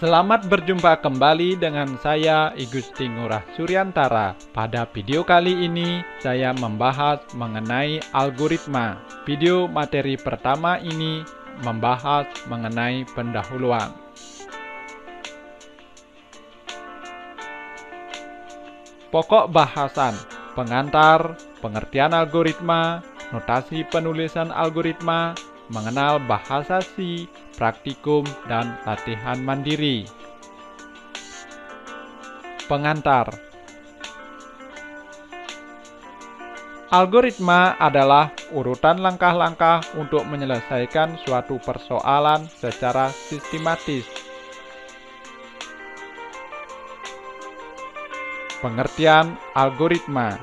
Selamat berjumpa kembali dengan saya Igusti Ngurah Suryantara. Pada video kali ini saya membahas mengenai algoritma. Video materi pertama ini membahas mengenai pendahuluan. Pokok bahasan, pengantar, pengertian algoritma, notasi penulisan algoritma, mengenal bahasa C, praktikum, dan latihan mandiri. Pengantar. Algoritma adalah urutan langkah-langkah untuk menyelesaikan suatu persoalan secara sistematis. Pengertian algoritma.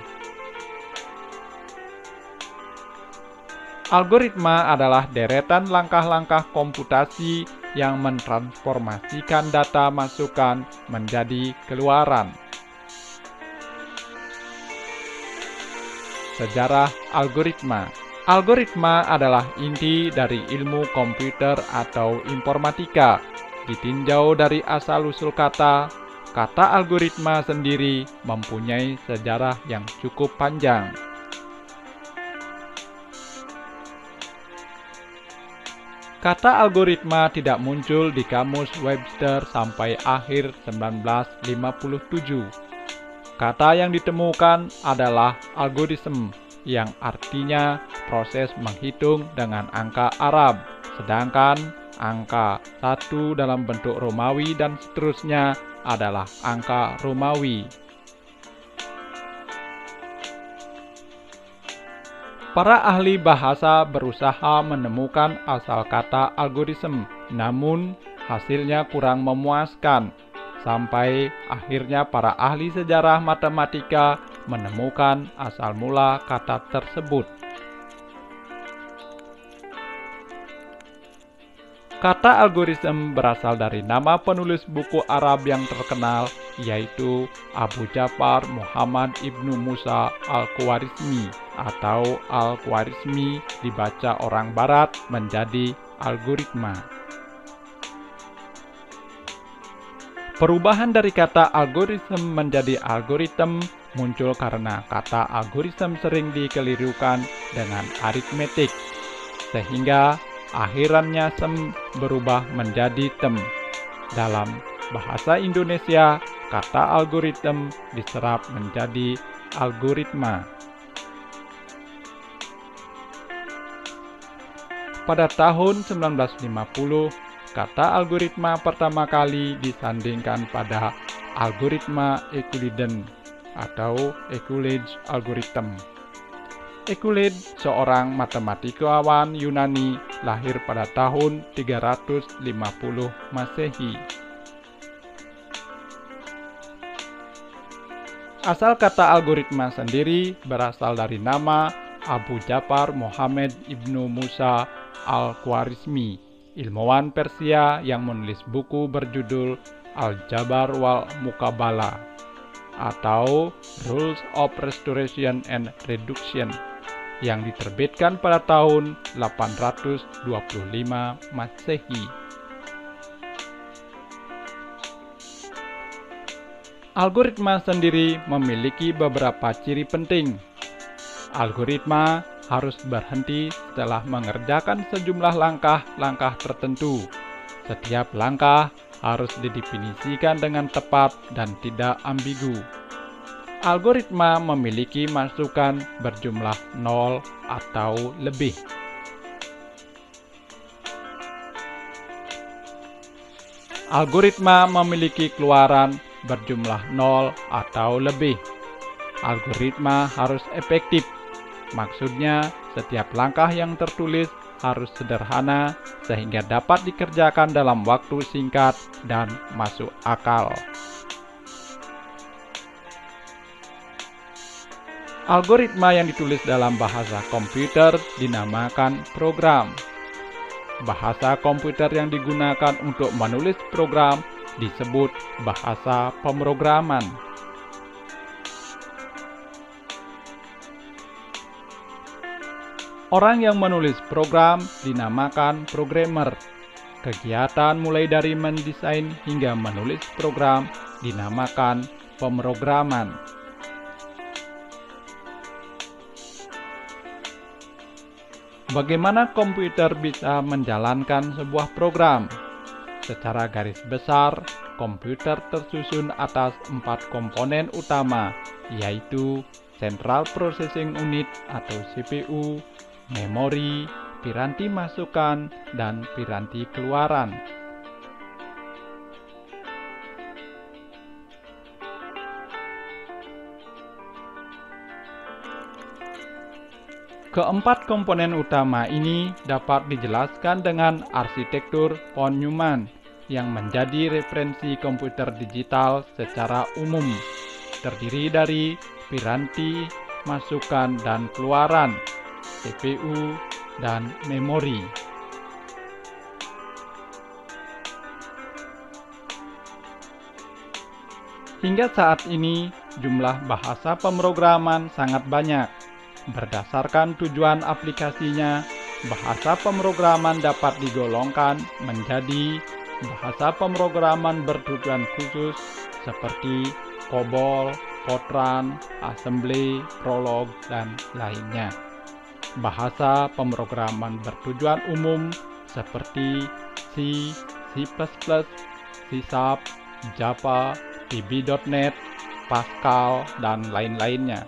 Algoritma adalah deretan langkah-langkah komputasi yang mentransformasikan data masukan menjadi keluaran. Sejarah algoritma. Algoritma adalah inti dari ilmu komputer atau informatika. Ditinjau dari asal-usul kata, kata algoritma sendiri mempunyai sejarah yang cukup panjang. Kata algoritma tidak muncul di kamus Webster sampai akhir 1957. Kata yang ditemukan adalah algorithm, yang artinya proses menghitung dengan angka Arab, sedangkan angka 1 dalam bentuk Romawi dan seterusnya adalah angka Romawi. Para ahli bahasa berusaha menemukan asal kata algoritma, namun hasilnya kurang memuaskan. Sampai akhirnya para ahli sejarah matematika menemukan asal mula kata tersebut. Kata algoritma berasal dari nama penulis buku Arab yang terkenal, yaitu Abu Ja'far Muhammad ibnu Musa al-Khwarizmi, atau al-Khwarizmi dibaca orang barat menjadi algoritma. Perubahan dari kata algoritma menjadi algoritma muncul karena kata algoritma sering dikelirukan dengan aritmetik, sehingga akhirannya sem berubah menjadi tem. Dalam bahasa Indonesia, kata algoritma diserap menjadi algoritma. Pada tahun 1950, kata algoritma pertama kali disandingkan pada algoritma Euclidean atau Euclid's algorithm. Euclid, seorang matematikawan Yunani, lahir pada tahun 350 Masehi. Asal kata algoritma sendiri berasal dari nama Abu Ja'far Muhammad ibnu Musa al-Khwarizmi, ilmuwan Persia yang menulis buku berjudul Al-Jabar wal Muqabalah atau Rules of Restoration and Reduction, yang diterbitkan pada tahun 825 Masehi. Algoritma sendiri memiliki beberapa ciri penting. Algoritma harus berhenti setelah mengerjakan sejumlah langkah-langkah tertentu. Setiap langkah harus didefinisikan dengan tepat dan tidak ambigu. Algoritma memiliki masukan berjumlah 0 atau lebih. Algoritma memiliki keluaran berjumlah 0 atau lebih. Algoritma harus efektif. Maksudnya, setiap langkah yang tertulis harus sederhana sehingga dapat dikerjakan dalam waktu singkat dan masuk akal. Algoritma yang ditulis dalam bahasa komputer dinamakan program. Bahasa komputer yang digunakan untuk menulis program disebut bahasa pemrograman. Orang yang menulis program dinamakan programmer. Kegiatan mulai dari mendesain hingga menulis program dinamakan pemrograman. Bagaimana komputer bisa menjalankan sebuah program? Secara garis besar, komputer tersusun atas 4 komponen utama, yaitu Central Processing Unit atau CPU, memori, piranti masukan, dan piranti keluaran. Keempat komponen utama ini dapat dijelaskan dengan arsitektur von Neumann yang menjadi referensi komputer digital secara umum, terdiri dari piranti, masukan dan keluaran, CPU, dan memori. Hingga saat ini, jumlah bahasa pemrograman sangat banyak. Berdasarkan tujuan aplikasinya, bahasa pemrograman dapat digolongkan menjadi bahasa pemrograman bertujuan khusus seperti COBOL, Fortran, Assembly, Prolog, dan lainnya. Bahasa pemrograman bertujuan umum seperti C, C++, C#, Java, VB.NET, Pascal, dan lain-lainnya.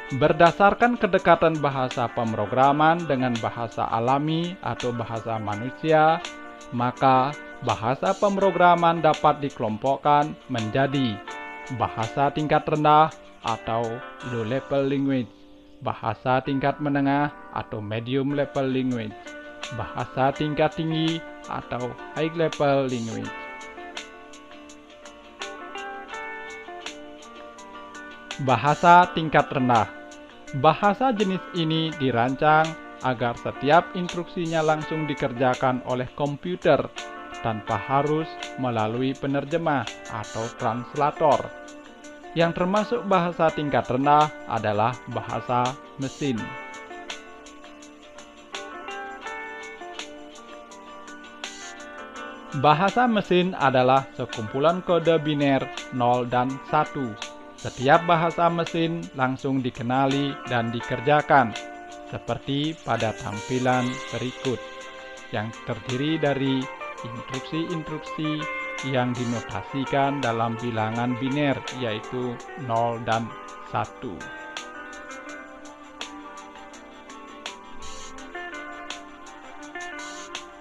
Berdasarkan kedekatan bahasa pemrograman dengan bahasa alami atau bahasa manusia, maka bahasa pemrograman dapat dikelompokkan menjadi bahasa tingkat rendah atau low level language, bahasa tingkat menengah atau medium level language, bahasa tingkat tinggi atau high level language. Bahasa tingkat rendah. Bahasa jenis ini dirancang agar setiap instruksinya langsung dikerjakan oleh komputer tanpa harus melalui penerjemah atau translator. Yang termasuk bahasa tingkat rendah adalah bahasa mesin. Bahasa mesin adalah sekumpulan kode biner 0 dan 1. Setiap bahasa mesin langsung dikenali dan dikerjakan, seperti pada tampilan berikut, yang terdiri dari instruksi-instruksi yang dinotasikan dalam bilangan biner, yaitu 0 dan 1.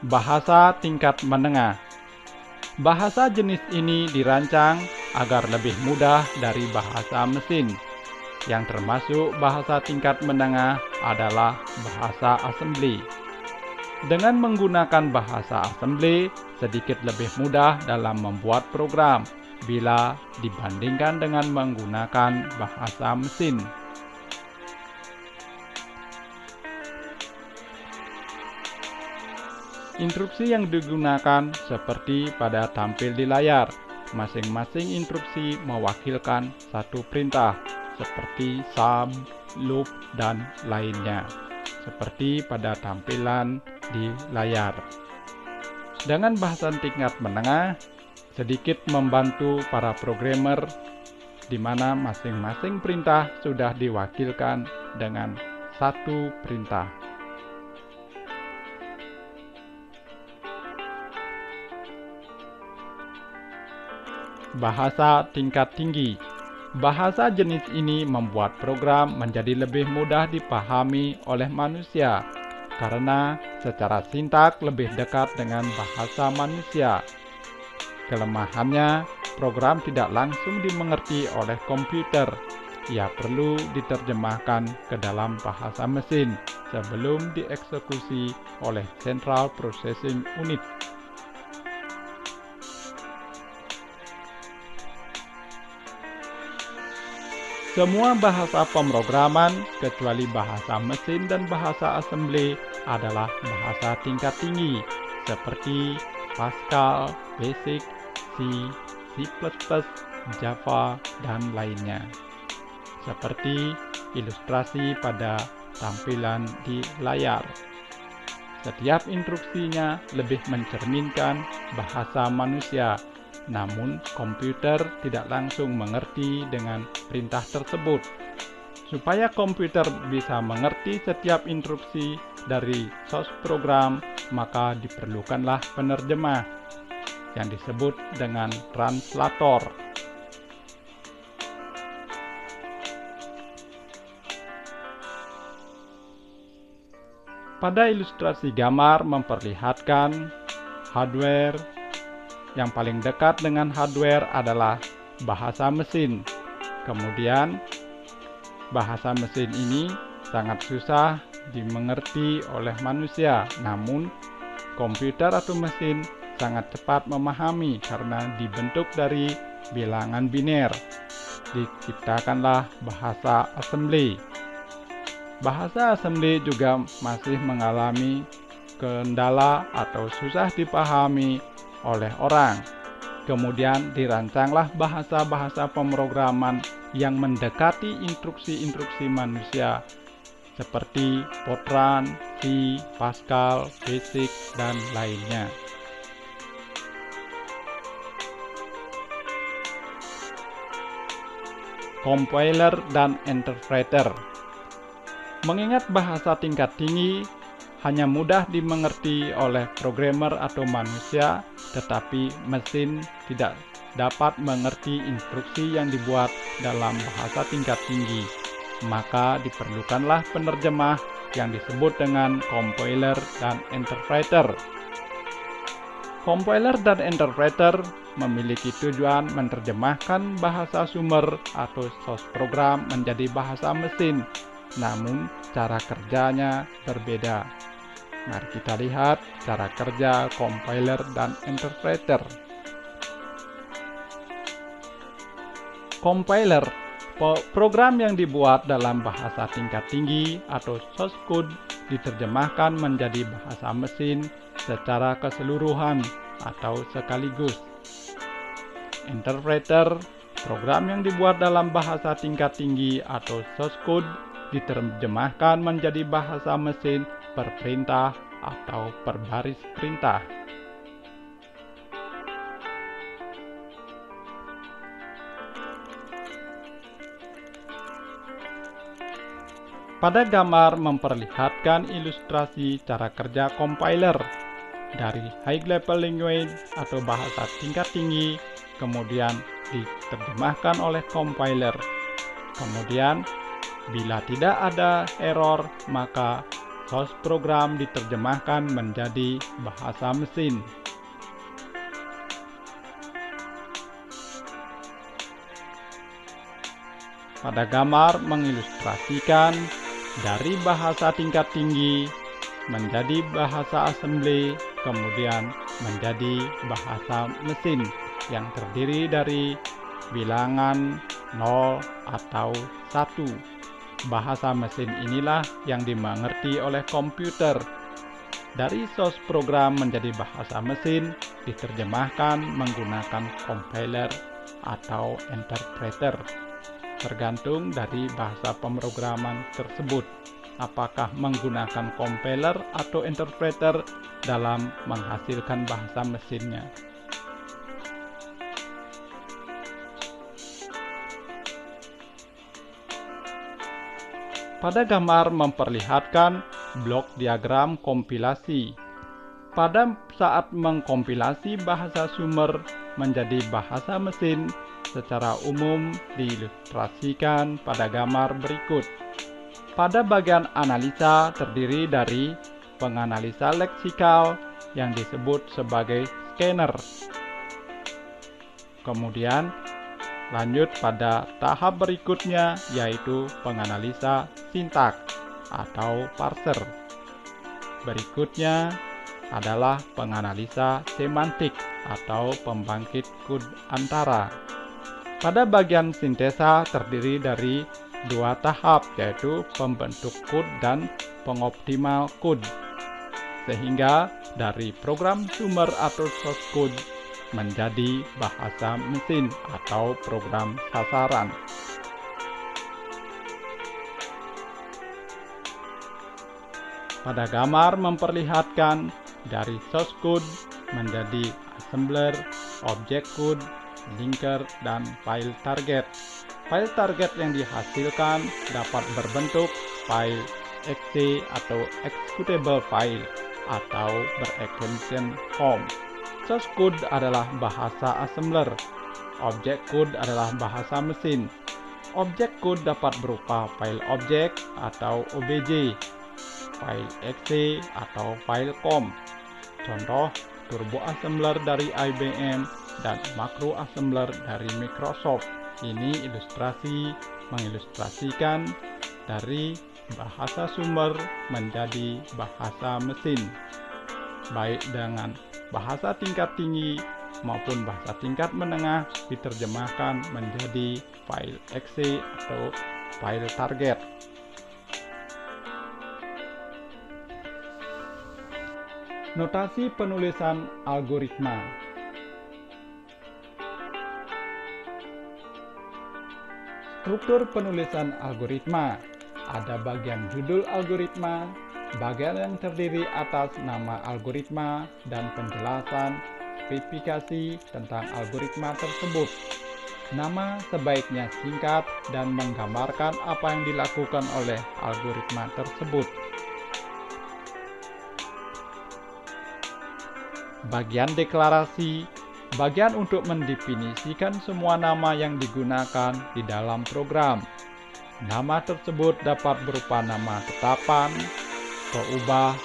Bahasa tingkat menengah. Bahasa jenis ini dirancang agar lebih mudah dari bahasa mesin. Yang termasuk bahasa tingkat menengah adalah bahasa assembly. Dengan menggunakan bahasa assembly, sedikit lebih mudah dalam membuat program bila dibandingkan dengan menggunakan bahasa mesin. Instruksi yang digunakan seperti pada tampil di layar. Masing-masing instruksi mewakilkan satu perintah, seperti sum, loop, dan lainnya, seperti pada tampilan di layar. Dengan bahasa tingkat menengah, sedikit membantu para programmer, di mana masing-masing perintah sudah diwakilkan dengan satu perintah. Bahasa tingkat tinggi. Bahasa jenis ini membuat program menjadi lebih mudah dipahami oleh manusia karena secara sintak lebih dekat dengan bahasa manusia. Kelemahannya, program tidak langsung dimengerti oleh komputer. Ia perlu diterjemahkan ke dalam bahasa mesin sebelum dieksekusi oleh Central Processing Unit. Semua bahasa pemrograman, kecuali bahasa mesin dan bahasa assembly, adalah bahasa tingkat tinggi, seperti Pascal, Basic, C, C++, Java, dan lainnya. Seperti ilustrasi pada tampilan di layar. Setiap instruksinya lebih mencerminkan bahasa manusia, namun komputer tidak langsung mengerti dengan perintah tersebut. Supaya komputer bisa mengerti setiap instruksi dari source program, maka diperlukanlah penerjemah yang disebut dengan translator. Pada ilustrasi gambar memperlihatkan hardware. Yang paling dekat dengan hardware adalah bahasa mesin. Kemudian bahasa mesin ini sangat susah dimengerti oleh manusia, namun komputer atau mesin sangat cepat memahami karena dibentuk dari bilangan biner. Diciptakanlah bahasa assembly. Bahasa assembly juga masih mengalami kendala atau susah dipahami oleh orang. Kemudian dirancanglah bahasa-bahasa pemrograman yang mendekati instruksi-instruksi manusia seperti Fortran, C, Pascal, Basic, dan lainnya. Compiler dan interpreter. Mengingat bahasa tingkat tinggi hanya mudah dimengerti oleh programmer atau manusia, tetapi mesin tidak dapat mengerti instruksi yang dibuat dalam bahasa tingkat tinggi. Maka diperlukanlah penerjemah yang disebut dengan compiler dan interpreter. Compiler dan interpreter memiliki tujuan menerjemahkan bahasa sumber atau source program menjadi bahasa mesin, namun cara kerjanya berbeda. Mari kita lihat cara kerja compiler dan interpreter. Compiler, program yang dibuat dalam bahasa tingkat tinggi atau source code diterjemahkan menjadi bahasa mesin secara keseluruhan atau sekaligus. Interpreter, program yang dibuat dalam bahasa tingkat tinggi atau source code diterjemahkan menjadi bahasa mesin per perintah atau per baris perintah. Pada gambar memperlihatkan ilustrasi cara kerja compiler dari high level language atau bahasa tingkat tinggi, kemudian diterjemahkan oleh compiler. Kemudian bila tidak ada error, maka source program diterjemahkan menjadi bahasa mesin. Pada gambar mengilustrasikan dari bahasa tingkat tinggi menjadi bahasa assembly, kemudian menjadi bahasa mesin yang terdiri dari bilangan 0 atau 1. Bahasa mesin inilah yang dimengerti oleh komputer. Dari source program menjadi bahasa mesin diterjemahkan menggunakan compiler atau interpreter. Tergantung dari bahasa pemrograman tersebut, apakah menggunakan compiler atau interpreter dalam menghasilkan bahasa mesinnya. Pada gambar memperlihatkan blok diagram kompilasi. Pada saat mengkompilasi bahasa sumber menjadi bahasa mesin, secara umum diilustrasikan pada gambar berikut. Pada bagian analisa terdiri dari penganalisa leksikal yang disebut sebagai scanner. Kemudian lanjut pada tahap berikutnya, yaitu penganalisa sintaks atau parser. Berikutnya adalah penganalisa semantik atau pembangkit kode antara. Pada bagian sintesa terdiri dari dua tahap, yaitu pembentuk kode dan pengoptimal kode. Sehingga dari program sumber atau source code menjadi bahasa mesin atau program sasaran. Pada gambar memperlihatkan dari source code menjadi assembler, object code, linker, dan file target. File target yang dihasilkan dapat berbentuk file exe atau executable file atau berekstensi COM. Source code adalah bahasa assembler. Object code adalah bahasa mesin. Object code dapat berupa file object atau OBJ, file exe atau file COM. Contoh turbo assembler dari IBM dan macro assembler dari Microsoft. Ini mengilustrasikan dari bahasa sumber menjadi bahasa mesin, baik dengan bahasa tingkat tinggi maupun bahasa tingkat menengah diterjemahkan menjadi file exe atau file target. Notasi penulisan algoritma. Struktur penulisan algoritma. Ada bagian judul algoritma, bagian yang terdiri atas nama algoritma dan penjelasan spesifikasi tentang algoritma tersebut. Nama sebaiknya singkat dan menggambarkan apa yang dilakukan oleh algoritma tersebut. Bagian deklarasi, bagian untuk mendefinisikan semua nama yang digunakan di dalam program. Nama tersebut dapat berupa nama tetapan, peubah,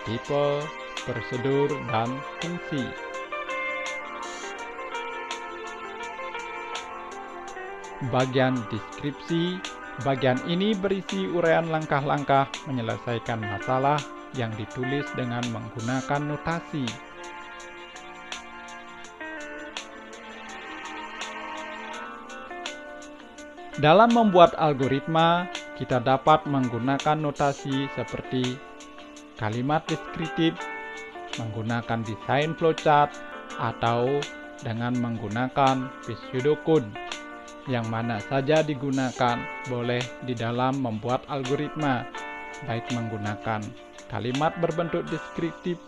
tipe, prosedur, dan fungsi. Bagian deskripsi, bagian ini berisi uraian langkah-langkah menyelesaikan masalah yang ditulis dengan menggunakan notasi. Dalam membuat algoritma, kita dapat menggunakan notasi seperti kalimat deskriptif, menggunakan desain flowchart, atau dengan menggunakan pseudocode. Yang mana saja digunakan boleh di dalam membuat algoritma, baik menggunakan kalimat berbentuk deskriptif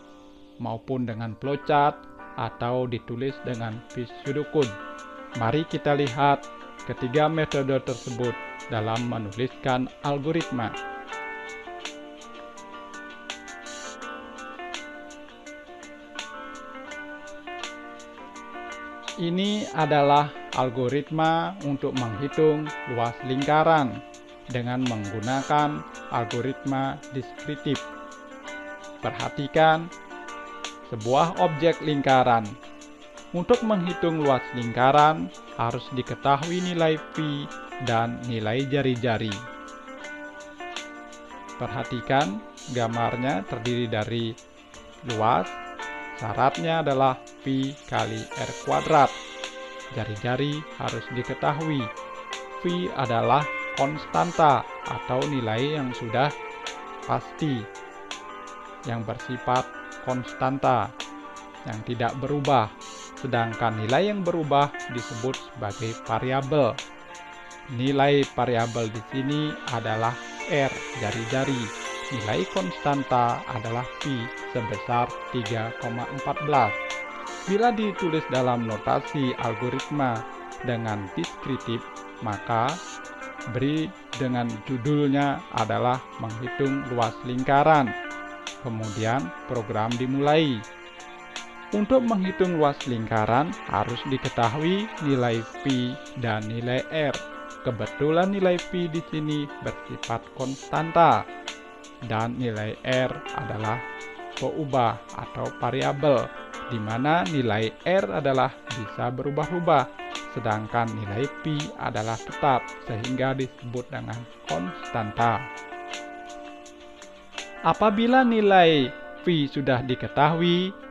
maupun dengan flowchart atau ditulis dengan pseudocode. Mari kita lihat ketiga metode tersebut dalam menuliskan algoritma. Ini adalah algoritma untuk menghitung luas lingkaran dengan menggunakan algoritma deskriptif. Perhatikan sebuah objek lingkaran. Untuk menghitung luas lingkaran harus diketahui nilai pi dan nilai jari-jari. Perhatikan gambarnya terdiri dari luas, syaratnya adalah pi kali r kuadrat. Jari-jari harus diketahui. Pi adalah konstanta atau nilai yang sudah pasti, yang bersifat konstanta, yang tidak berubah. Sedangkan nilai yang berubah disebut sebagai variabel. Nilai variabel di sini adalah r, jari-jari. Nilai konstanta adalah pi sebesar 3,14. Bila ditulis dalam notasi algoritma dengan deskriptif, maka beri dengan judulnya adalah menghitung luas lingkaran. Kemudian program dimulai. Untuk menghitung luas lingkaran harus diketahui nilai pi dan nilai r. Kebetulan nilai pi di sini bersifat konstanta dan nilai r adalah peubah atau variabel, di mana nilai r adalah bisa berubah-ubah, sedangkan nilai pi adalah tetap sehingga disebut dengan konstanta. Apabila nilai pi sudah diketahui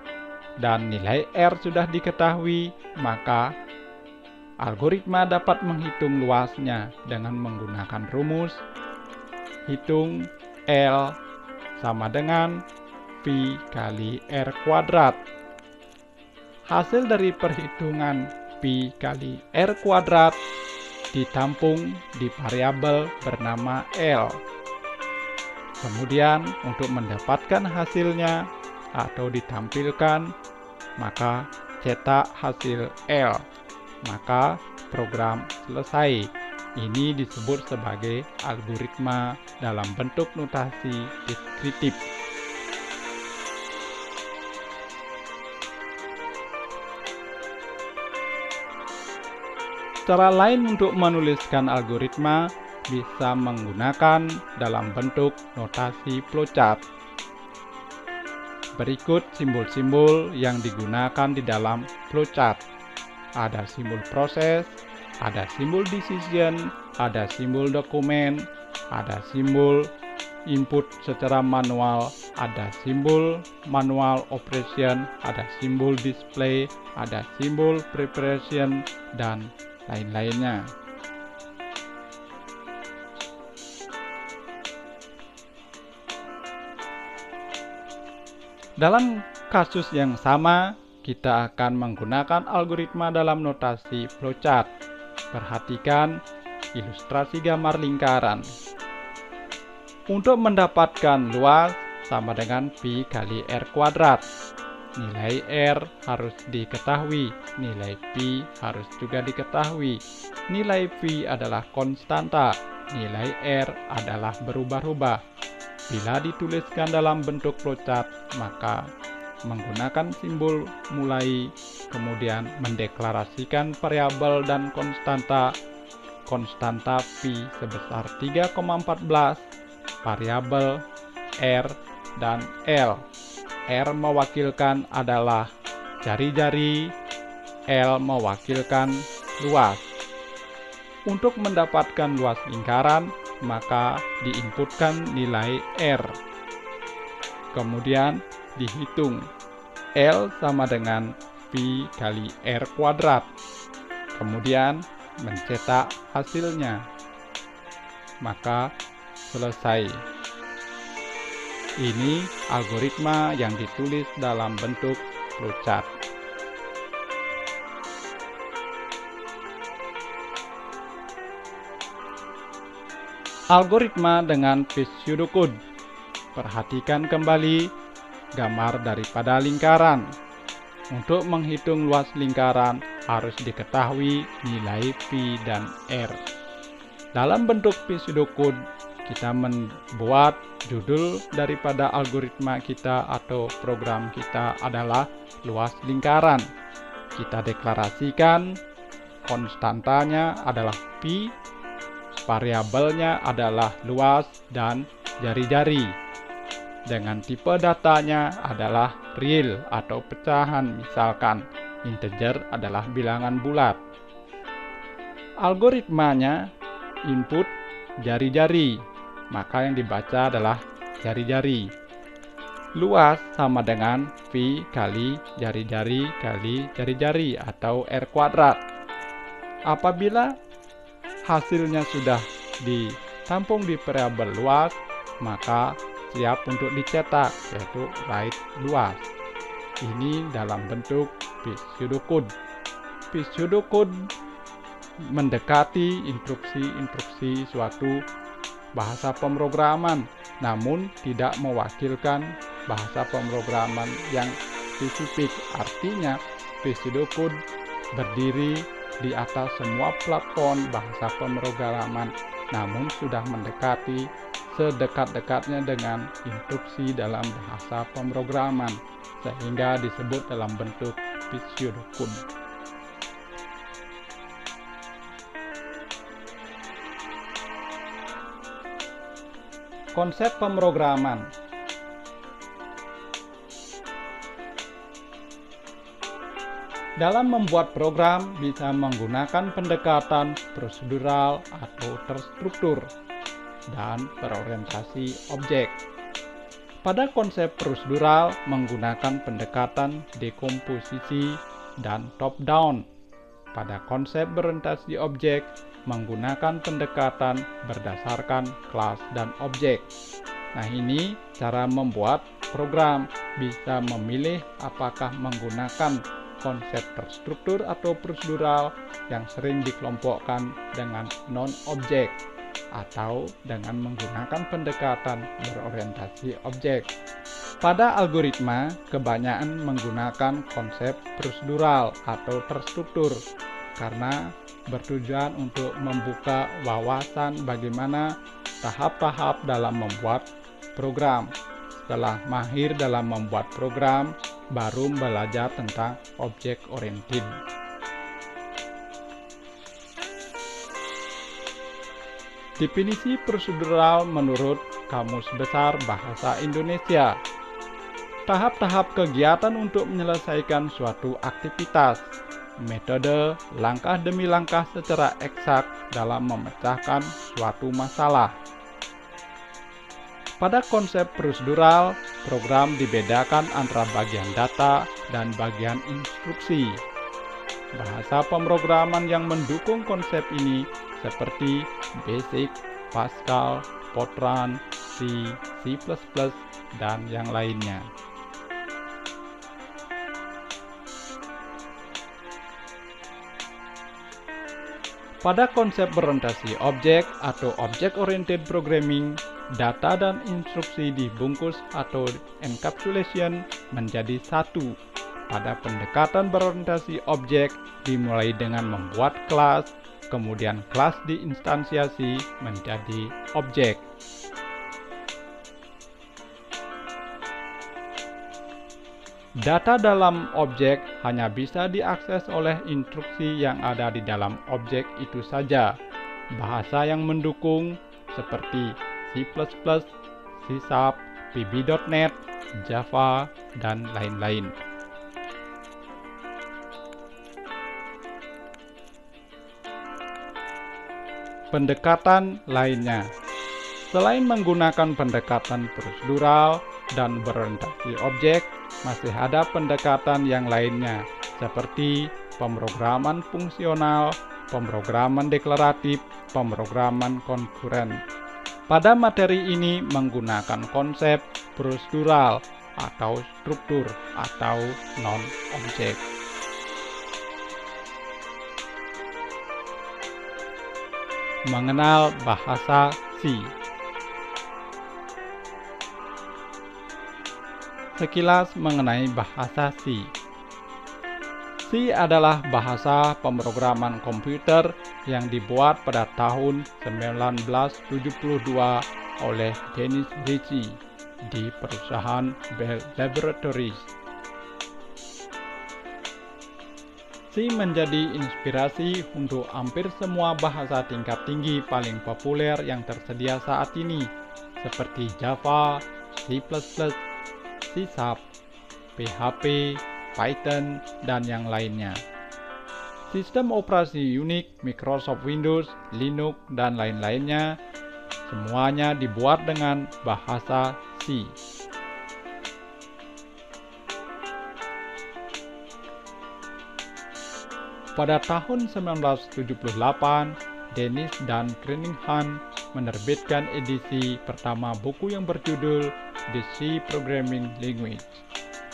dan nilai r sudah diketahui, maka algoritma dapat menghitung luasnya dengan menggunakan rumus hitung L sama dengan pi kali r kuadrat. Hasil dari perhitungan pi kali r kuadrat ditampung di variabel bernama L. Kemudian untuk mendapatkan hasilnya atau ditampilkan, maka cetak hasil L, maka program selesai. Ini disebut sebagai algoritma dalam bentuk notasi deskriptif. Cara lain untuk menuliskan algoritma bisa menggunakan dalam bentuk notasi flowchart. Berikut simbol-simbol yang digunakan di dalam flowchart. Ada simbol proses, ada simbol decision, ada simbol dokumen, ada simbol input secara manual, ada simbol manual operation, ada simbol display, ada simbol preparation, dan lain-lainnya. Dalam kasus yang sama, kita akan menggunakan algoritma dalam notasi flowchart. Perhatikan ilustrasi gambar lingkaran. Untuk mendapatkan luas sama dengan pi kali r kuadrat. Nilai R harus diketahui, nilai Pi harus juga diketahui. Nilai Pi adalah konstanta, nilai R adalah berubah-ubah. Bila dituliskan dalam bentuk flowchart, maka menggunakan simbol mulai, kemudian mendeklarasikan variabel dan konstanta. Konstanta Pi sebesar 3,14, variabel R dan L. R mewakilkan adalah jari-jari, L mewakilkan luas. Untuk mendapatkan luas lingkaran, maka diinputkan nilai R. Kemudian dihitung. L sama dengan pi kali R kuadrat. Kemudian mencetak hasilnya. Maka selesai. Ini algoritma yang ditulis dalam bentuk flowchart. Algoritma dengan pseudocode. Perhatikan kembali gambar daripada lingkaran. Untuk menghitung luas lingkaran harus diketahui nilai Pi dan R. Dalam bentuk pseudocode, kita membuat judul daripada algoritma kita atau program kita adalah luas lingkaran. Kita deklarasikan konstantanya adalah Pi, variabelnya adalah luas dan jari-jari. Dengan tipe datanya adalah real atau pecahan, misalkan integer adalah bilangan bulat. Algoritmanya input jari-jari, maka yang dibaca adalah jari-jari. Luas sama dengan Pi kali jari-jari kali jari-jari atau R kuadrat. Apabila hasilnya sudah ditampung di variabel luas, maka siap untuk dicetak, yaitu write luas. Ini dalam bentuk pseudocode. Pseudocode mendekati instruksi-instruksi suatu bahasa pemrograman, namun tidak mewakilkan bahasa pemrograman yang spesifik. Artinya, pseudocode berdiri di atas semua platform bahasa pemrograman, namun sudah mendekati sedekat-dekatnya dengan instruksi dalam bahasa pemrograman, sehingga disebut dalam bentuk pseudocode. Konsep pemrograman. Dalam membuat program bisa menggunakan pendekatan prosedural atau terstruktur dan berorientasi objek. Pada konsep prosedural menggunakan pendekatan dekomposisi dan top-down. Pada konsep berorientasi objek menggunakan pendekatan berdasarkan kelas dan objek. Nah, ini cara membuat program. Bisa memilih apakah menggunakan konsep terstruktur atau prosedural yang sering dikelompokkan dengan non-objek. atau dengan menggunakan pendekatan berorientasi objek. Pada algoritma, kebanyakan menggunakan konsep prosedural atau terstruktur karena bertujuan untuk membuka wawasan bagaimana tahap-tahap dalam membuat program. Setelah mahir dalam membuat program, baru belajar tentang object oriented. Definisi prosedural menurut Kamus Besar Bahasa Indonesia. Tahap-tahap kegiatan untuk menyelesaikan suatu aktivitas. Metode langkah demi langkah secara eksak dalam memecahkan suatu masalah. Pada konsep prosedural, program dibedakan antara bagian data dan bagian instruksi. Bahasa pemrograman yang mendukung konsep ini seperti Basic, Pascal, Fortran, C, C++, dan yang lainnya. Pada konsep berorientasi objek atau object-oriented programming, data dan instruksi dibungkus atau encapsulation menjadi satu. Pada pendekatan berorientasi objek dimulai dengan membuat kelas, kemudian kelas diinstansiasi menjadi objek. Data dalam objek hanya bisa diakses oleh instruksi yang ada di dalam objek itu saja. Bahasa yang mendukung seperti C++, C#, VB.NET, Java, dan lain-lain. Pendekatan lainnya. Selain menggunakan pendekatan prosedural dan berorientasi objek, masih ada pendekatan yang lainnya, seperti pemrograman fungsional, pemrograman deklaratif, pemrograman konkuren. Pada materi ini menggunakan konsep prosedural atau struktur atau non-objek. Mengenal bahasa C. Sekilas mengenai bahasa C. C adalah bahasa pemrograman komputer yang dibuat pada tahun 1972 oleh Dennis Ritchie di perusahaan Bell Laboratories. C menjadi inspirasi untuk hampir semua bahasa tingkat tinggi paling populer yang tersedia saat ini, seperti Java, C++, C#, PHP, Python, dan yang lainnya. Sistem operasi Unix, Microsoft Windows, Linux, dan lain-lainnya, semuanya dibuat dengan bahasa C. Pada tahun 1978, Dennis dan Cunningham menerbitkan edisi pertama buku yang berjudul The C Programming Language.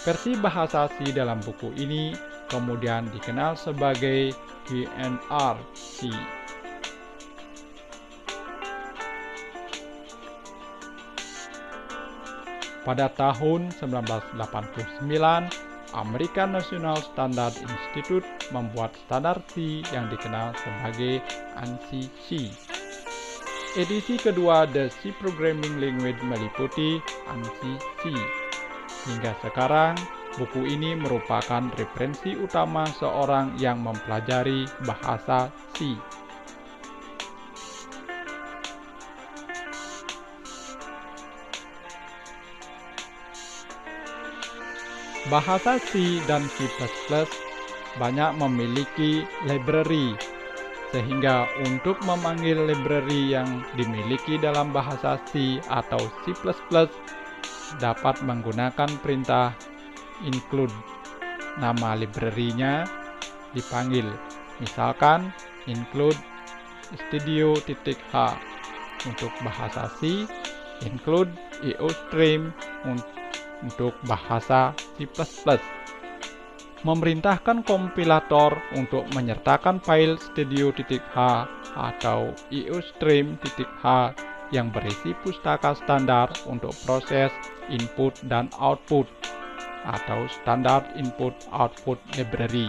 Versi bahasa C dalam buku ini kemudian dikenal sebagai QNR-C. Pada tahun 1989, American National Standard Institute membuat standar C yang dikenal sebagai ANSI C. Edisi kedua The C Programming Language meliputi ANSI C. Hingga sekarang, buku ini merupakan referensi utama seorang yang mempelajari bahasa C. Bahasa C dan C++ banyak memiliki library, sehingga untuk memanggil library yang dimiliki dalam bahasa C atau C++ dapat menggunakan perintah include. Nama library-nya dipanggil, misalkan include studio.h untuk bahasa C, include iostream untuk bahasa C++. Memerintahkan kompilator untuk menyertakan file studio.h atau IOStream.h yang berisi pustaka standar untuk proses input dan output atau Standard Input-Output Library.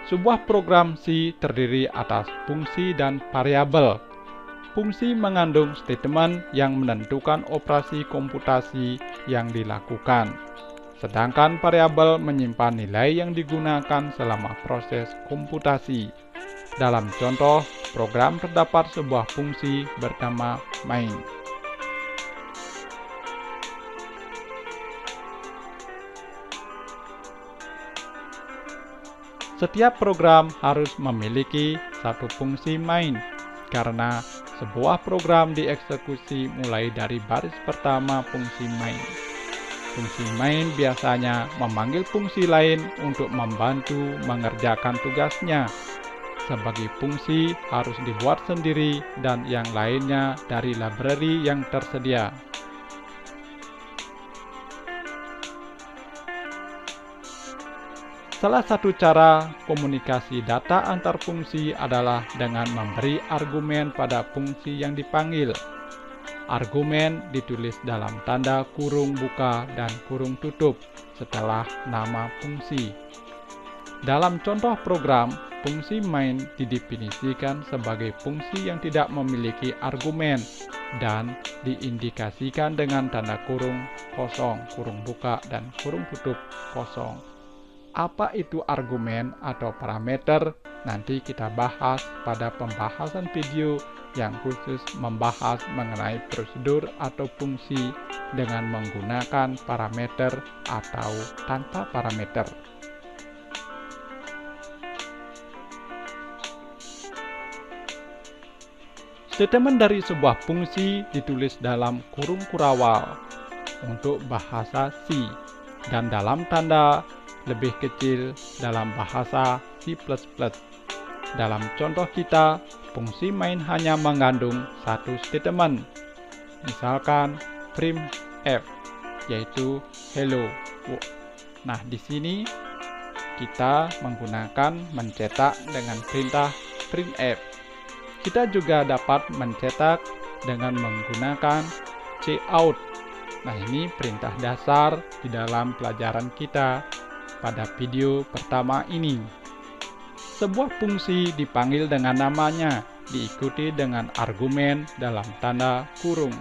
Sebuah program C terdiri atas fungsi dan variabel. Fungsi mengandung statement yang menentukan operasi komputasi yang dilakukan, sedangkan variabel menyimpan nilai yang digunakan selama proses komputasi. Dalam contoh program terdapat sebuah fungsi bernama main. Setiap program harus memiliki satu fungsi main, karena sebuah program dieksekusi mulai dari baris pertama fungsi main. Fungsi main biasanya memanggil fungsi lain untuk membantu mengerjakan tugasnya. Sebagai fungsi harus dibuat sendiri dan yang lainnya dari library yang tersedia. Salah satu cara komunikasi data antar fungsi adalah dengan memberi argumen pada fungsi yang dipanggil. Argumen ditulis dalam tanda kurung buka dan kurung tutup setelah nama fungsi. Dalam contoh program, fungsi main didefinisikan sebagai fungsi yang tidak memiliki argumen dan diindikasikan dengan tanda kurung kosong, kurung buka, dan kurung tutup kosong. Apa itu argumen atau parameter? Nanti kita bahas pada pembahasan video yang khusus membahas mengenai prosedur atau fungsi dengan menggunakan parameter atau tanpa parameter. Statement dari sebuah fungsi ditulis dalam kurung kurawal untuk bahasa C dan dalam tanda lebih kecil dalam bahasa C++. Dalam contoh kita, fungsi main hanya mengandung satu statement, misalkan printf, yaitu hello. Nah, di sini kita menggunakan mencetak dengan perintah printf. Kita juga dapat mencetak dengan menggunakan cout. Nah, ini perintah dasar di dalam pelajaran kita pada video pertama ini. Sebuah fungsi dipanggil dengan namanya, diikuti dengan argumen dalam tanda kurung.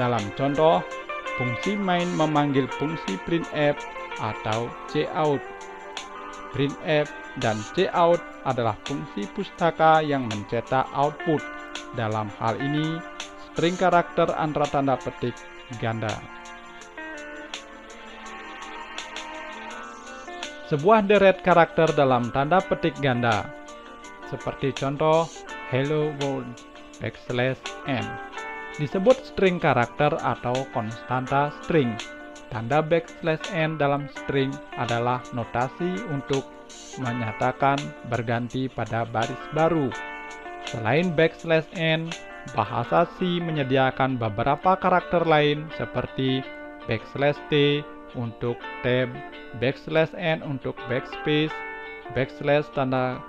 Dalam contoh, fungsi main memanggil fungsi printf atau cout. Printf dan cout adalah fungsi pustaka yang mencetak output. Dalam hal ini, string karakter antara tanda petik ganda. Sebuah deret karakter dalam tanda petik ganda, seperti contoh hello world \n, disebut string karakter atau konstanta string. Tanda \n dalam string adalah notasi untuk menyatakan berganti pada baris baru. Selain \n, bahasa C menyediakan beberapa karakter lain seperti \t untuk tab, \n untuk backspace, tanda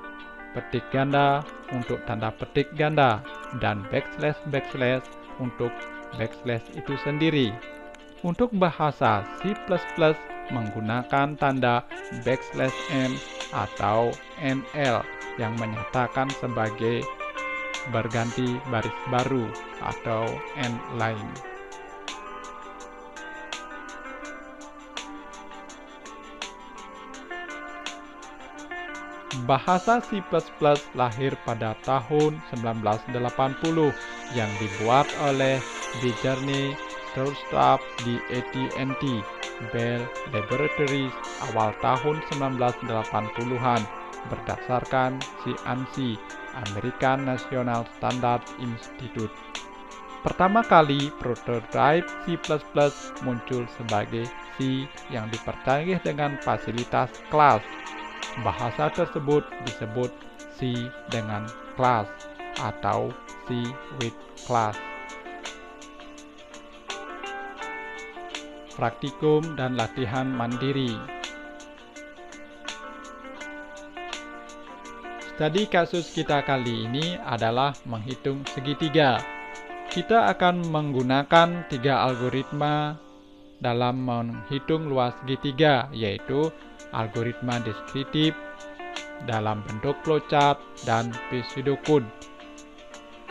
petik ganda untuk tanda petik ganda, dan \/ untuk backslash itu sendiri. Untuk bahasa C++ menggunakan tanda \n atau nl yang menyatakan sebagai berganti baris baru atau n-line. Bahasa C++ lahir pada tahun 1980 yang dibuat oleh Bjarne Stroustrup di AT&T Bell Laboratories awal tahun 1980-an berdasarkan CNC, American National Standard Institute. Pertama kali prototipe C++ muncul sebagai C yang dipercanggih dengan fasilitas kelas. Bahasa tersebut disebut C dengan kelas atau C with class. praktikum dan latihan mandiri. Studi kasus kita kali ini adalah menghitung segitiga. Kita akan menggunakan 3 algoritma dalam menghitung luas segitiga, yaitu algoritma deskriptif dalam bentuk flowchart dan pseudocode.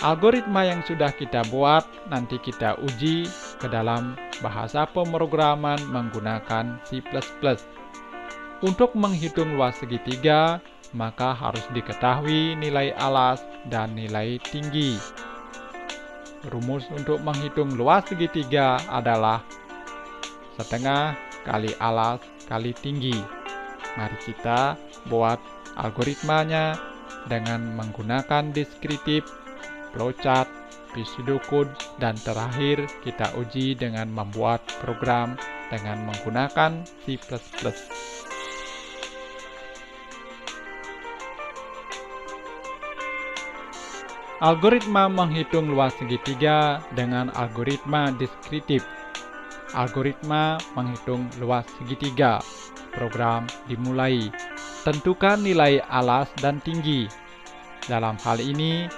Algoritma yang sudah kita buat nanti kita uji ke dalam bahasa pemrograman menggunakan C++. Untuk menghitung luas segitiga, maka harus diketahui nilai alas dan nilai tinggi. Rumus untuk menghitung luas segitiga adalah setengah kali alas kali tinggi. Mari kita buat algoritmanya dengan menggunakan deskriptif, flowchart, pseudocode, dan terakhir kita uji dengan membuat program dengan menggunakan C++. Algoritma menghitung luas segitiga dengan algoritma deskriptif. Algoritma menghitung luas segitiga. Program dimulai. Tentukan nilai alas dan tinggi. Dalam hal ini,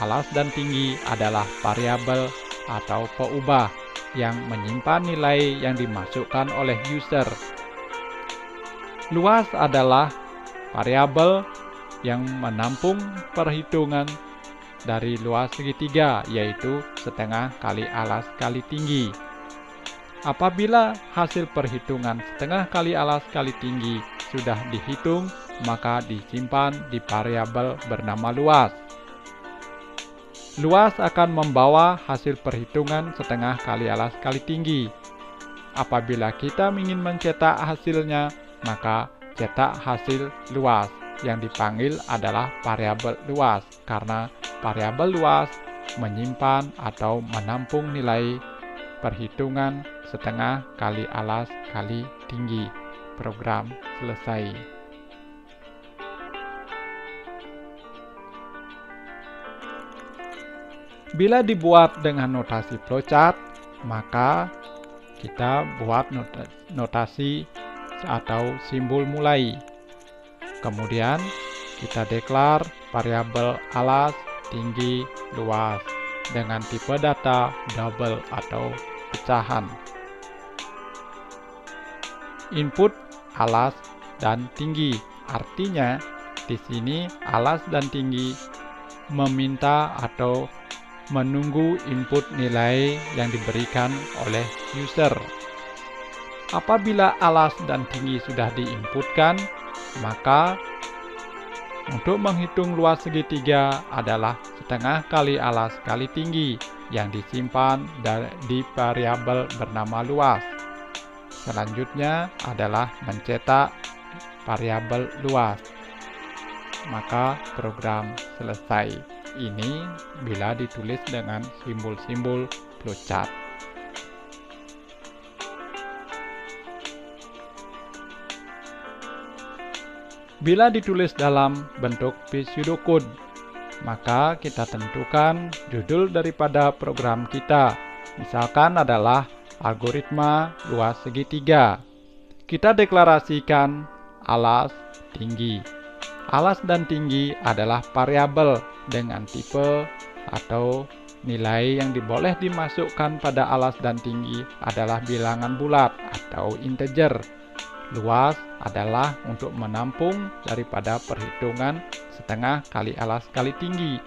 alas dan tinggi adalah variabel atau peubah yang menyimpan nilai yang dimasukkan oleh user. Luas adalah variabel yang menampung perhitungan dari luas segitiga, yaitu setengah kali alas kali tinggi. Apabila hasil perhitungan setengah kali alas kali tinggi sudah dihitung, maka disimpan di variabel bernama luas. Luas akan membawa hasil perhitungan setengah kali alas kali tinggi. Apabila kita ingin mencetak hasilnya, maka cetak hasil luas yang dipanggil adalah variabel luas, karena variabel luas menyimpan atau menampung nilai perhitungan setengah kali alas kali tinggi. Program selesai. Bila dibuat dengan notasi flowchart, maka kita buat notasi atau simbol mulai. Kemudian kita deklar variabel alas, tinggi, luas dengan tipe data double atau pecahan. Input alas dan tinggi, artinya di sini alas dan tinggi meminta atau menunggu input nilai yang diberikan oleh user. Apabila alas dan tinggi sudah diinputkan, maka untuk menghitung luas segitiga adalah setengah kali alas kali tinggi yang disimpan di variabel bernama luas. Selanjutnya adalah mencetak variabel luas. Maka program selesai. Ini bila ditulis dengan simbol-simbol flowchart. Bila ditulis dalam bentuk pseudocode, maka kita tentukan judul daripada program kita. Misalkan adalah algoritma luas segitiga. Kita deklarasikan alas, tinggi. Alas dan tinggi adalah variabel dengan tipe atau nilai yang boleh dimasukkan pada alas dan tinggi adalah bilangan bulat atau integer. Luas adalah untuk menampung daripada perhitungan setengah kali alas kali tinggi.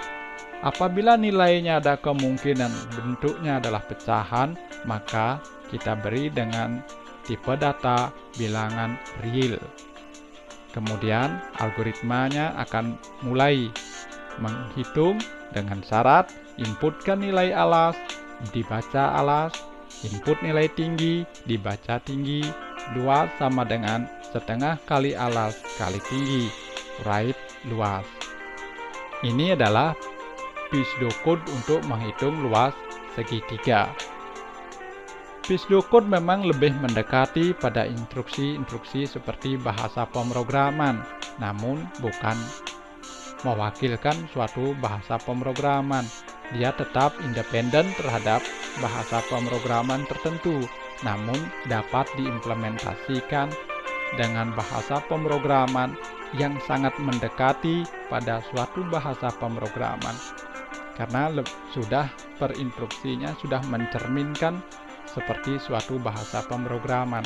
Apabila nilainya ada kemungkinan bentuknya adalah pecahan, maka kita beri dengan tipe data bilangan real. Kemudian algoritmanya akan mulai menghitung dengan syarat inputkan nilai alas, dibaca alas, input nilai tinggi, dibaca tinggi, luas sama dengan setengah kali alas kali tinggi, write luas. Ini adalah pseudocode untuk menghitung luas segitiga. Pseudocode memang lebih mendekati pada instruksi-instruksi seperti bahasa pemrograman, namun bukan mewakilkan suatu bahasa pemrograman. Dia tetap independen terhadap bahasa pemrograman tertentu, namun dapat diimplementasikan dengan bahasa pemrograman yang sangat mendekati pada suatu bahasa pemrograman, karena sudah perinstruksinya sudah mencerminkan seperti suatu bahasa pemrograman,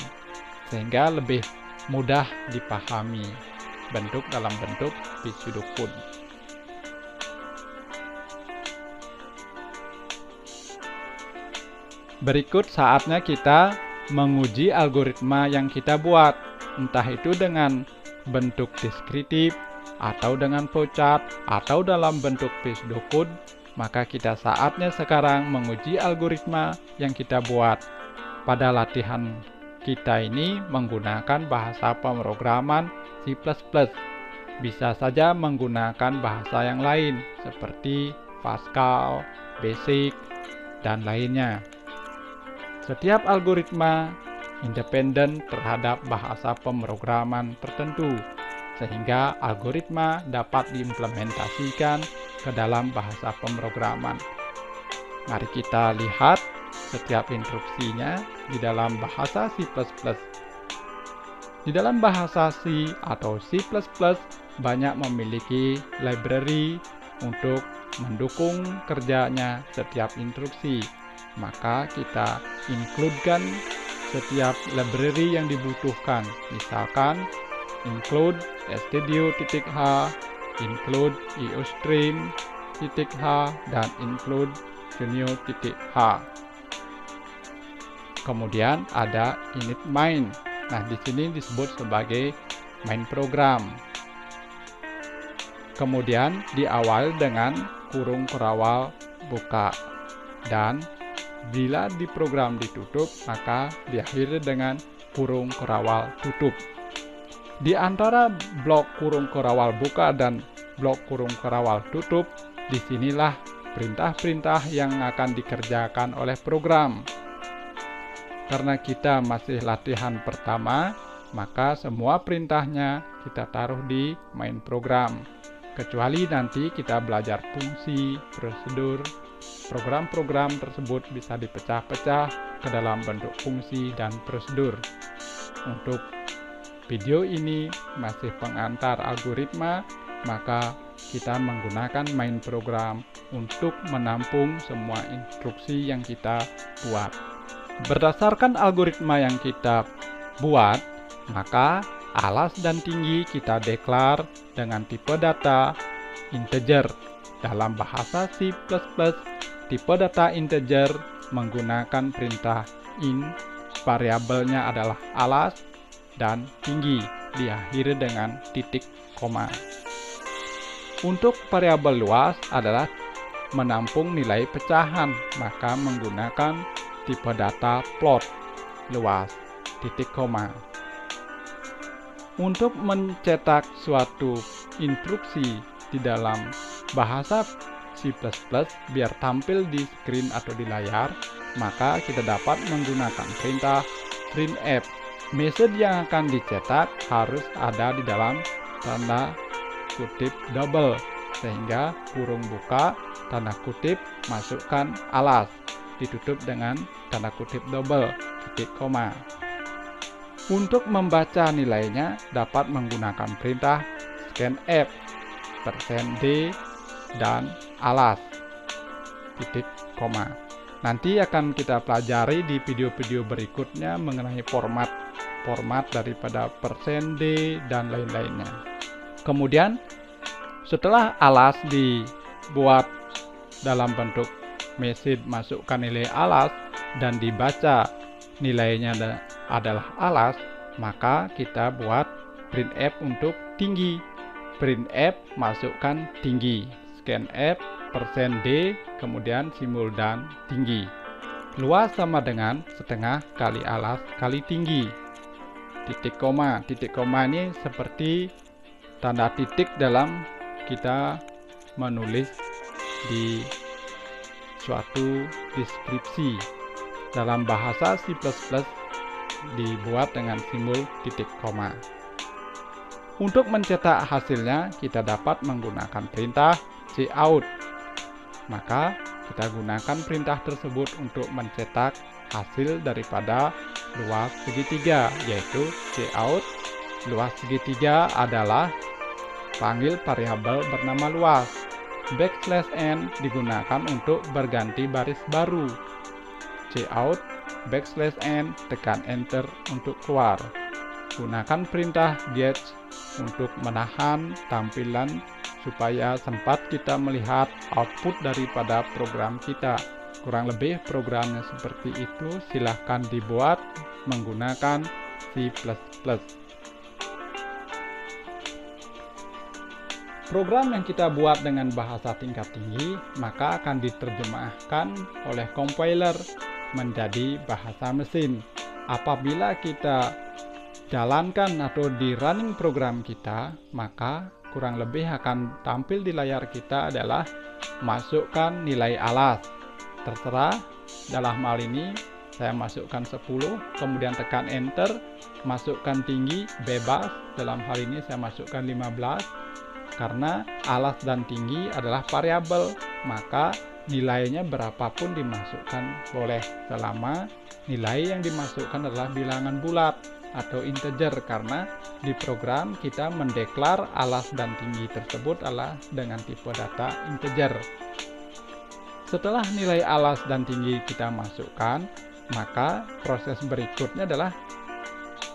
sehingga lebih mudah dipahami bentuk dalam bentuk pseudocode. Berikut saatnya kita menguji algoritma yang kita buat, entah itu dengan bentuk deskriptif atau dengan flowchart atau dalam bentuk pseudocode. Maka kita saatnya sekarang menguji algoritma yang kita buat. Pada latihan kita ini menggunakan bahasa pemrograman C++. Bisa saja menggunakan bahasa yang lain seperti Pascal, Basic, dan lainnya. Setiap algoritma independen terhadap bahasa pemrograman tertentu, sehingga algoritma dapat diimplementasikan ke dalam bahasa pemrograman. Mari kita lihat setiap instruksinya di dalam bahasa C++. Di dalam bahasa C atau C++ banyak memiliki library untuk mendukung kerjanya setiap instruksi. Maka kita include-kan setiap library yang dibutuhkan. Misalkan include stdio.h, include iostream.h, dan include junio.h. Kemudian ada init main. Nah, di sini disebut sebagai main program. Kemudian diawali dengan kurung kerawal buka, dan bila di program ditutup, maka diakhiri dengan kurung kerawal tutup. Di antara blok kurung kerawal buka dan blok kurung kerawal tutup, disinilah perintah-perintah yang akan dikerjakan oleh program. Karena kita masih latihan pertama, maka semua perintahnya kita taruh di main program. Kecuali nanti kita belajar fungsi, prosedur, program-program tersebut bisa dipecah-pecah ke dalam bentuk fungsi dan prosedur. Untuk video ini masih pengantar algoritma, maka kita menggunakan main program untuk menampung semua instruksi yang kita buat. Berdasarkan algoritma yang kita buat, maka alas dan tinggi kita deklar dengan tipe data integer. Dalam bahasa C++, tipe data integer menggunakan perintah int, variabelnya adalah alas dan tinggi, diakhiri dengan titik koma. Untuk variabel luas adalah menampung nilai pecahan, maka menggunakan tipe data float, luas, titik koma. Untuk mencetak suatu instruksi di dalam bahasa C++ biar tampil di screen atau di layar, maka kita dapat menggunakan perintah printf. Message yang akan dicetak harus ada di dalam tanda kutip double, sehingga kurung buka, tanda kutip, masukkan alas, ditutup dengan tanda kutip double, titik koma. Untuk membaca nilainya dapat menggunakan perintah scanf, %d, dan alas, titik koma. Nanti akan kita pelajari di video-video berikutnya mengenai format daripada %d dan lain-lainnya. Kemudian setelah alas dibuat dalam bentuk message, masukkan nilai alas dan dibaca nilainya adalah alas, maka kita buat printf untuk tinggi. Printf masukkan tinggi, scanf, %d, kemudian simbol dan tinggi. Luas sama dengan setengah kali alas kali tinggi. Titik koma. Titik koma ini seperti tanda titik dalam kita menulis di suatu deskripsi. Dalam bahasa C++ dibuat dengan simbol titik koma. Untuk mencetak hasilnya kita dapat menggunakan perintah cout. Maka kita gunakan perintah tersebut untuk mencetak hasil daripada luas segitiga, yaitu cout. Luas segitiga adalah panggil variabel bernama luas. \n digunakan untuk berganti baris baru. Cout \n, tekan enter untuk keluar. Gunakan perintah get untuk menahan tampilan supaya sempat kita melihat output daripada program kita. Kurang lebih programnya seperti itu, silahkan dibuat menggunakan C++. Program yang kita buat dengan bahasa tingkat tinggi maka akan diterjemahkan oleh compiler menjadi bahasa mesin. Apabila kita jalankan atau di running program kita, maka kurang lebih akan tampil di layar kita adalah masukkan nilai alas. Terserah, dalam hal ini saya masukkan 10, kemudian tekan enter, masukkan tinggi bebas, dalam hal ini saya masukkan 15, karena alas dan tinggi adalah variabel, maka nilainya berapapun dimasukkan boleh, selama nilai yang dimasukkan adalah bilangan bulat atau integer, karena di program kita mendeklar alas dan tinggi tersebut adalah dengan tipe data integer. Setelah nilai alas dan tinggi kita masukkan, maka proses berikutnya adalah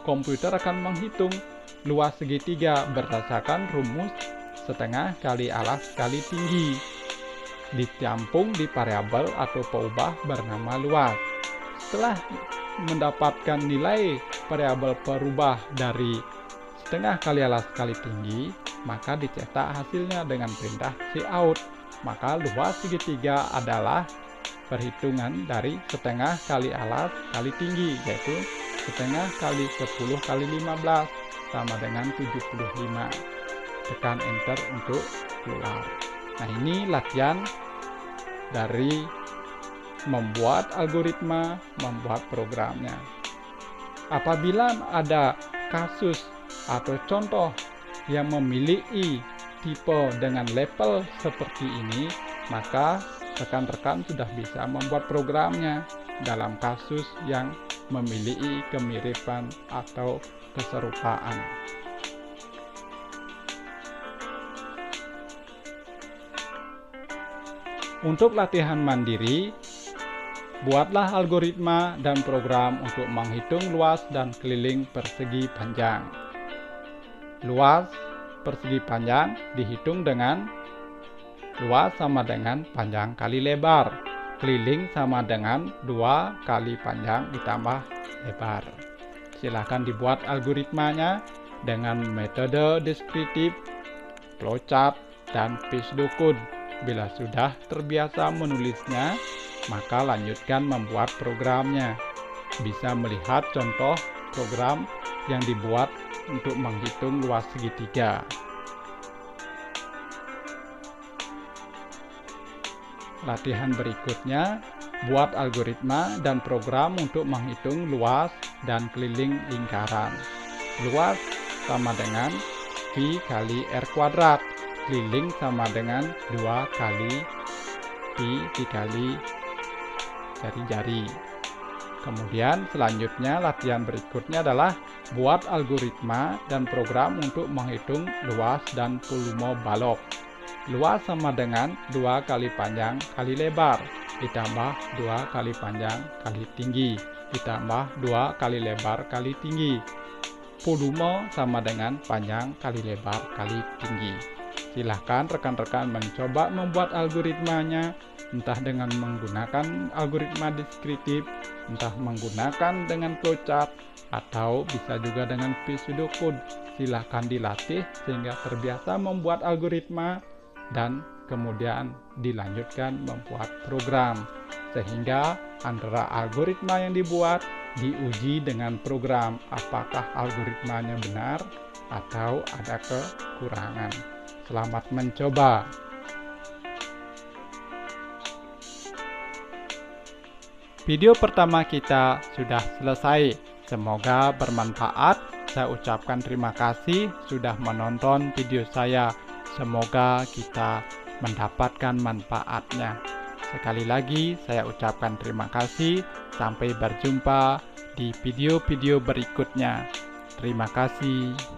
komputer akan menghitung luas segitiga berdasarkan rumus setengah kali alas kali tinggi, dicampur di variabel atau peubah bernama luas. Setelah mendapatkan nilai variabel perubah dari setengah kali alas kali tinggi, maka dicetak hasilnya dengan perintah cout. Maka luas segitiga adalah perhitungan dari setengah kali alas kali tinggi, yaitu setengah kali 10 kali 15 sama dengan 75. Tekan enter untuk keluar. Nah, ini latihan dari membuat algoritma, membuat programnya. Apabila ada kasus atau contoh yang memiliki tipe dengan level seperti ini, maka rekan-rekan sudah bisa membuat programnya dalam kasus yang memiliki kemiripan atau keserupaan. Untuk latihan mandiri, buatlah algoritma dan program untuk menghitung luas dan keliling persegi panjang. Luas persegi panjang dihitung dengan luas sama dengan panjang kali lebar, keliling sama dengan 2 kali panjang ditambah lebar. Silahkan dibuat algoritmanya dengan metode deskriptif, flowchart, dan pseudocode. Bila sudah terbiasa menulisnya, maka lanjutkan membuat programnya. Bisa melihat contoh program yang dibuat untuk menghitung luas segitiga. Latihan berikutnya, buat algoritma dan program untuk menghitung luas dan keliling lingkaran. Luas sama dengan V kali R kuadrat, keliling sama dengan 2 kali pi dikali jari-jari. Kemudian selanjutnya latihan berikutnya adalah buat algoritma dan program untuk menghitung luas dan volume balok. Luas sama dengan 2 kali panjang kali lebar ditambah 2 kali panjang kali tinggi ditambah 2 kali lebar kali tinggi. Volume sama dengan panjang kali lebar kali tinggi. Silahkan rekan-rekan mencoba membuat algoritmanya, entah dengan menggunakan algoritma deskriptif, entah menggunakan dengan flowchart, atau bisa juga dengan pseudocode. Silahkan dilatih sehingga terbiasa membuat algoritma dan kemudian dilanjutkan membuat program, sehingga antara algoritma yang dibuat diuji dengan program apakah algoritmanya benar atau ada kekurangan. Selamat mencoba. Video pertama kita sudah selesai. Semoga bermanfaat. Saya ucapkan terima kasih sudah menonton video saya. Semoga kita mendapatkan manfaatnya. Sekali lagi saya ucapkan terima kasih. Sampai berjumpa di video-video berikutnya. Terima kasih.